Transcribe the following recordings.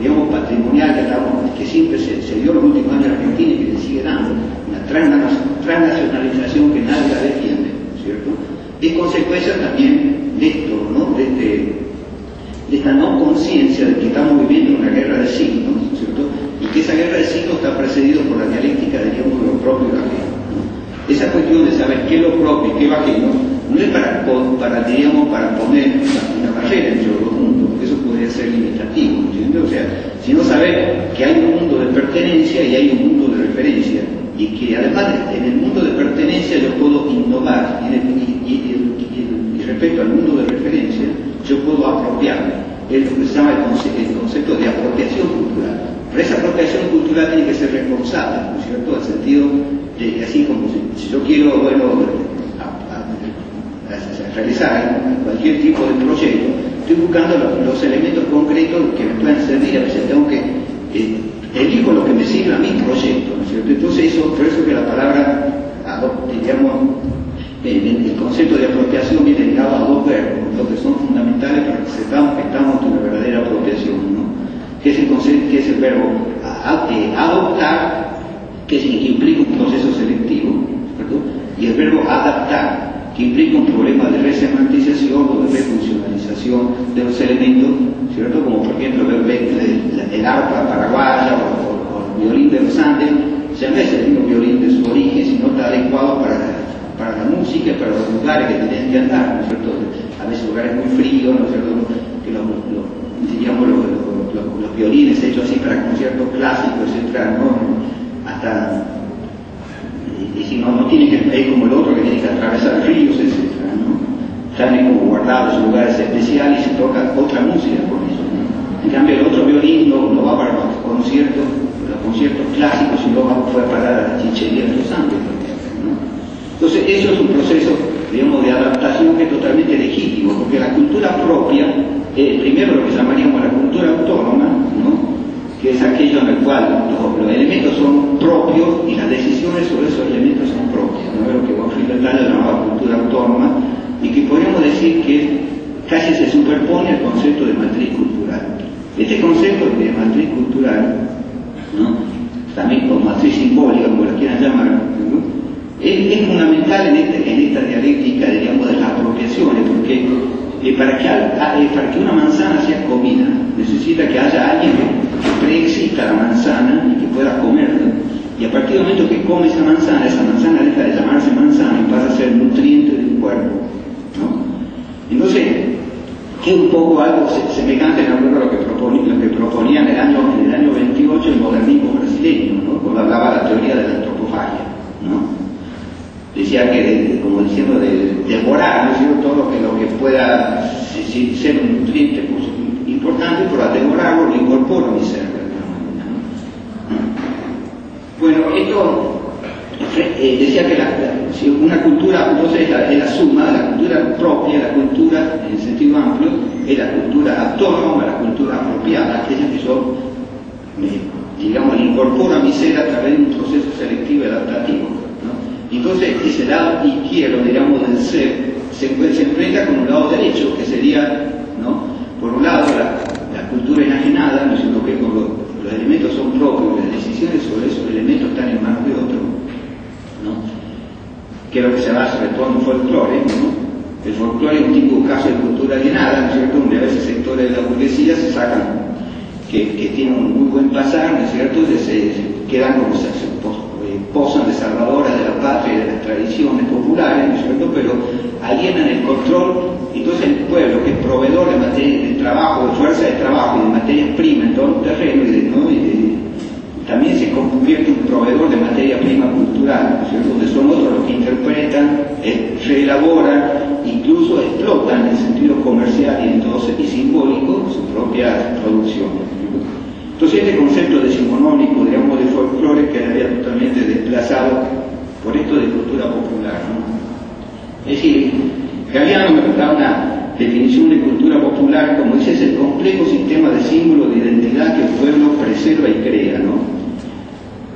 digamos, patrimonial que siempre se dio en los últimos años en Argentina y que se sigue dando, una transnacionalización que nadie la defiende, ¿cierto? Es consecuencia también de esto, ¿no? De esta no conciencia de que estamos viviendo una guerra de signos, ¿cierto? Y que esa guerra de signos está precedida por la dialéctica, digamos, de lo propio y lo ajeno, ¿no? Esa cuestión de saber qué es lo propio y qué es lo ajeno no es para poner una barrera entre los dos mundos, porque eso podría ser limitativo, ¿entiendes? O sea, sino saber que hay un mundo de pertenencia y hay un mundo de referencia, y que además en el mundo de pertenencia yo puedo innovar, y respecto al mundo de referencia yo puedo apropiarme. Es lo que se llama el concepto de apropiación cultural. Pero esa apropiación cultural tiene que ser responsable, ¿no es cierto? En el sentido de, así como si yo quiero, realizar cualquier tipo de proyecto, estoy buscando los elementos concretos que me puedan servir. A veces tengo que elijo lo que me sirve a mi proyecto, ¿no es cierto? Entonces por eso que la palabra, digamos, el concepto de apropiación viene ligado a dos verbos, ¿no? Que son fundamentales para que sepamos que estamos en una verdadera apropiación, ¿no? Que es el verbo adoptar, que implica un proceso selectivo, ¿cierto? Y el verbo adaptar, que implica un problema de resemantización o de refuncionalización de los elementos, ¿cierto? Como por ejemplo el arpa paraguaya o el violín de los Andes, ya no es el mismo violín de su origen, sino está adecuado para la música, para los lugares que tienen que andar, ¿no es cierto? A veces lugares muy fríos, ¿no es cierto? Que los violines hechos así para conciertos clásicos, etcétera, ¿no? Hasta y si no tiene que es como el otro que tiene que atravesar ríos, etcétera, ¿no? Están como guardados en lugares especiales y se toca otra música con eso, ¿no? En cambio el otro violín no va para los conciertos clásicos, sino fue para la chichería de los Andes, ¿no? Entonces eso es un proceso, digamos, de adaptación que es totalmente legítimo, porque la cultura propia, primero lo que llamaríamos la cultura autónoma, ¿no? Que es aquello en el cual los elementos son propios y las decisiones sobre esos elementos son propias, ¿no? Es lo que Gottfried Leibniz llamaba cultura autónoma, y que podríamos decir que casi se superpone al concepto de matriz cultural. Este concepto de matriz cultural, ¿no? También con matriz simbólica, como la quieran llamar, ¿no? Es fundamental en esta dialéctica, digamos, de las apropiaciones, porque para que una manzana sea comida, necesita que haya alguien que preexista la manzana y que pueda comerla. Y a partir del momento que come esa manzana deja de llamarse manzana y pasa a ser nutriente del cuerpo, ¿no? Entonces, que es un poco algo semejante a lo que proponía en el año 28 el modernismo brasileño, ¿no? Cuando hablaba de la teoría de la antropofagia, ¿no? Decía que, como diciendo, de devorar, ¿no es cierto?, todo lo que pueda ser un nutriente importante, pero al devorarlo lo incorporo a mi ser, ¿no? Bueno, esto decía que si una cultura, entonces es la suma de la cultura propia, la cultura en el sentido amplio, es la cultura autónoma, la cultura apropiada, aquella que yo, digamos, incorporo a mi ser a través de un proceso selectivo y adaptativo, ¿no? Entonces ese lado izquierdo, digamos, del ser se enfrenta con un lado derecho, que sería, ¿no?, por un lado la cultura enajenada, ¿no?, sino que los elementos son propios, las decisiones sobre esos elementos están en manos de otro, ¿no?, que es lo que se basa sobre todo en folclore, ¿no? El folclore es un tipo de caso de cultura alienada, ¿no es cierto?, donde a veces sectores de la burguesía se sacan que tienen un muy buen pasar, ¿no es cierto?, se quedan como se posan de salvadoras de la patria y de las tradiciones populares, ¿no es cierto?, pero alienan el control. Entonces el pueblo, que es proveedor de materia de trabajo, de fuerza de trabajo y de materias primas en todo el terreno, también se convierte en un proveedor de materia prima cultural, ¿no es cierto?, donde son otros los que interpretan, reelaboran, incluso explotan en el sentido comercial y simbólico su propia producción. Entonces este concepto decimonónico, digamos, de folclore quedaría totalmente desplazado por esto de cultura popular, ¿no? Es decir, Galeano me da una definición de cultura popular, como dice, es el complejo sistema de símbolos de identidad que el pueblo preserva y crea, ¿no?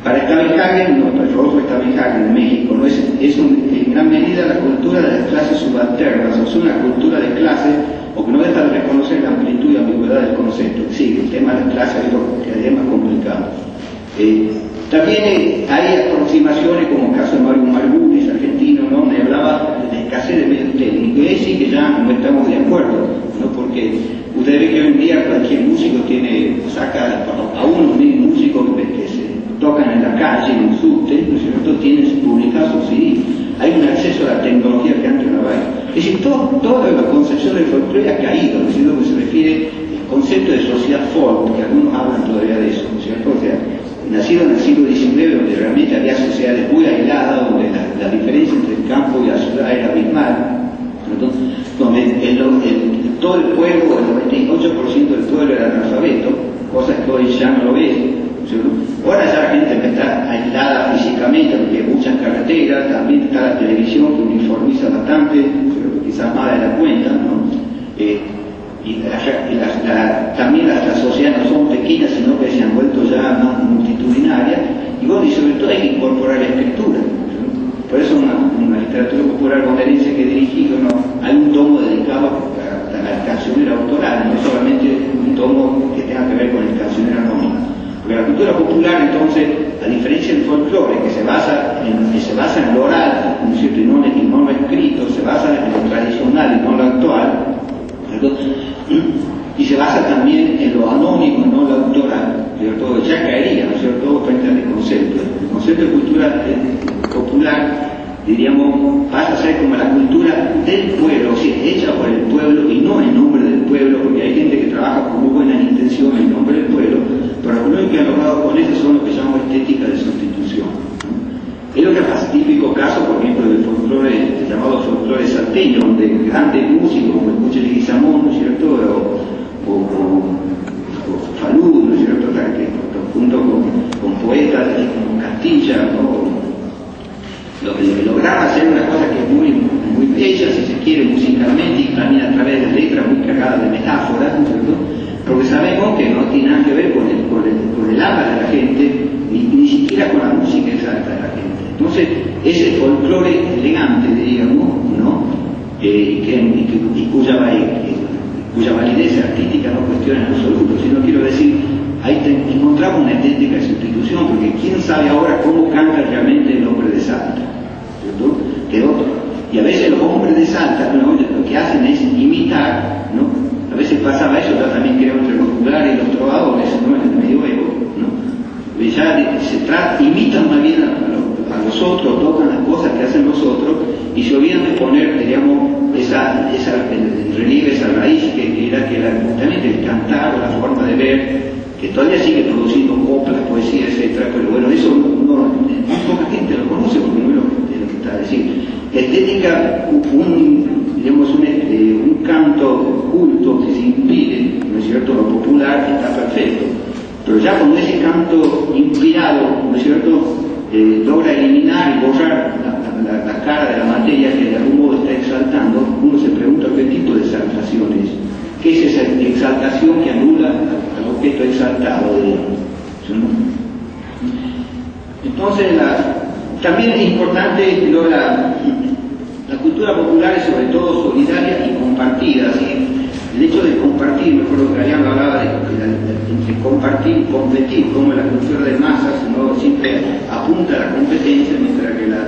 Para Stavenhagen, para Rodolfo Stavenhagen de México, ¿no? es en gran medida la cultura de las clases subalternas, o sea, una cultura de clase, o que no deja de reconocer la amplitud y ambigüedad del concepto. Sí, el tema de las clases es lo También hay aproximaciones como el caso de Mario Margulis, argentino, ¿no? Me hablaba de la escasez de medios técnicos, y ahí sí que ya no estamos de acuerdo, ¿no? Porque usted ve que hoy en día cualquier músico saca a unos mismos músicos que se tocan en la calle, en un subte, ¿no es cierto? Tienen publicados sus CD. Hay un acceso a la tecnología que antes no había. Es decir, toda la concepción del folclore ha caído, ¿no es cierto? Que se refiere al concepto de sociedad folk, que algunos hablan todavía de eso, ¿no es cierto? O sea, nacido en el siglo XIX, donde realmente había sociedades muy aisladas, donde la diferencia entre el campo y la ciudad era abismal, donde todo el pueblo, el 98% del pueblo era analfabeto, cosas que hoy ya no lo ves. Ahora ya la gente está aislada físicamente, porque hay muchas carreteras, también está la televisión que uniformiza bastante, quizás más de la cuenta, ¿no? También las sociedades no son pequeñas, sino que se han vuelto ya más multitudinarias, y bueno, y sobre todo hay que incorporar la escritura. Por eso una literatura popular bonaerense que dirigí, hay un tomo dedicado a la cancionera autoral, no es solamente un tomo que tenga que ver con el cancionero anónimo. Porque la cultura popular, entonces, a diferencia del folclore, que se basa en lo oral, ¿no es cierto? Y no lo escrito, se basa en lo tradicional y no lo actual, ¿cierto? Y se basa también en lo anónimo y no lo autoral, ¿cierto? Ya caería, ¿no es cierto?, frente al concepto. El concepto de cultura popular, diríamos, pasa a ser como la cultura del pueblo, o sea, hecha por el pueblo y no en nombre del pueblo, porque hay gente que trabaja con muy buenas intenciones en nombre del pueblo, pero lo único que han logrado con eso son lo que llamamos estética de sustitución. Es lo que es típico caso, por ejemplo, del folclore, llamado folclore salteño, donde grandes músicos como Escuche Leguizamón, ¿no es cierto?, o Falú, ¿no es cierto?, junto con poetas como Castilla, ¿no?, lograron hacer una cosa que es muy bella, si se quiere, musicalmente, y también a través de letras muy cargadas de metáforas, ¿no es cierto?, porque sabemos que no tiene nada que ver con el alma de la gente, ni siquiera con la música exacta de la gente. Entonces, ese folclore elegante, diríamos, ¿no?, cuya validez artística no cuestiona en absoluto, sino quiero decir, ahí encontramos una estética de sustitución, porque quién sabe ahora cómo canta realmente el hombre de Salta, ¿cierto? Y a veces los hombres de Salta, ¿no?, lo que hacen es imitar, ¿no? A veces pasaba eso, ya también creo entre los juglares y los trovadores, ¿no?, en el medioevo, ¿no? Y ya imitan más bien a los otros, tocan las cosas que hacen los otros, y se olvidan de poner, diríamos, en relieve esa raíz que era justamente el cantar o la forma de ver, que todavía sigue produciendo coplas, poesía, etc. Pero bueno, eso muy poca gente lo conoce, porque no es lo que está a decir. La estética, un canto culto que se impide, ¿no es cierto?, lo popular, está perfecto. Pero ya cuando ese canto inspirado, ¿no es cierto?, logra eliminar y borrar la cara de la materia que de algún modo está exaltando, uno se pregunta qué tipo de exaltación es. ¿Qué es esa exaltación que anula al objeto exaltado, digamos? Entonces, también es importante la cultura popular es sobre todo solidaria y compartida, ¿sí? El hecho de compartir, me acuerdo que Galeano hablaba de compartir y competir, como la cultura de masas no siempre apunta a la competencia, mientras que la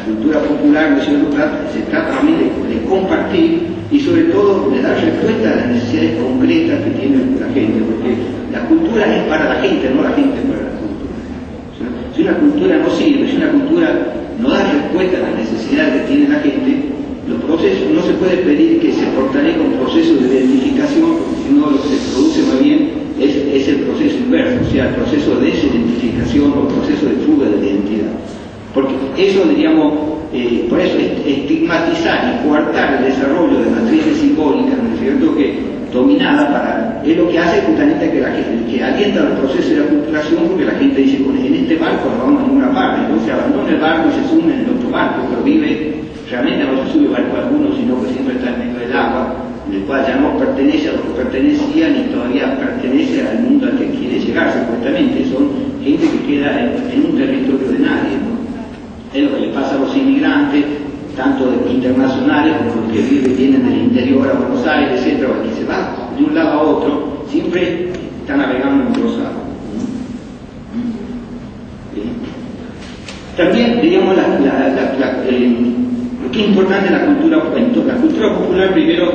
cultura popular, ¿no es cierto?, se trata también de compartir y sobre todo de dar respuesta a las necesidades concretas que tiene la gente, porque la cultura es para la gente, no la gente para la cultura. Si una cultura no sirve, si una cultura no da respuesta a las necesidades que tiene la gente, los procesos, no se puede pedir que se fortalezca un proceso de identificación, porque si no lo que se produce más bien es el proceso inverso, o sea, el proceso de desidentificación o el proceso de fuga de la identidad. Porque eso, diríamos, por eso estigmatizar y coartar el desarrollo de matrices simbólicas, ¿no es cierto?, que dominada es lo que hace justamente que alienta el proceso de aculturación, porque la gente dice, bueno, en este barco no vamos a ninguna parte, entonces abandona el barco y se sube en el otro barco, pero realmente no se sube barco alguno, sino que siempre está en medio del agua, en el cual ya no pertenece a lo que pertenecía, ni todavía pertenece al mundo al que quiere llegar, supuestamente. Son gente que queda en un territorio de nadie, ¿no? Es lo que le pasa a los inmigrantes, tanto internacionales como los que vienen del interior a Buenos Aires, etc., o que se van de un lado a otro, siempre están navegando en dos aguas. También, digamos, lo que es importante en la cultura popular, primero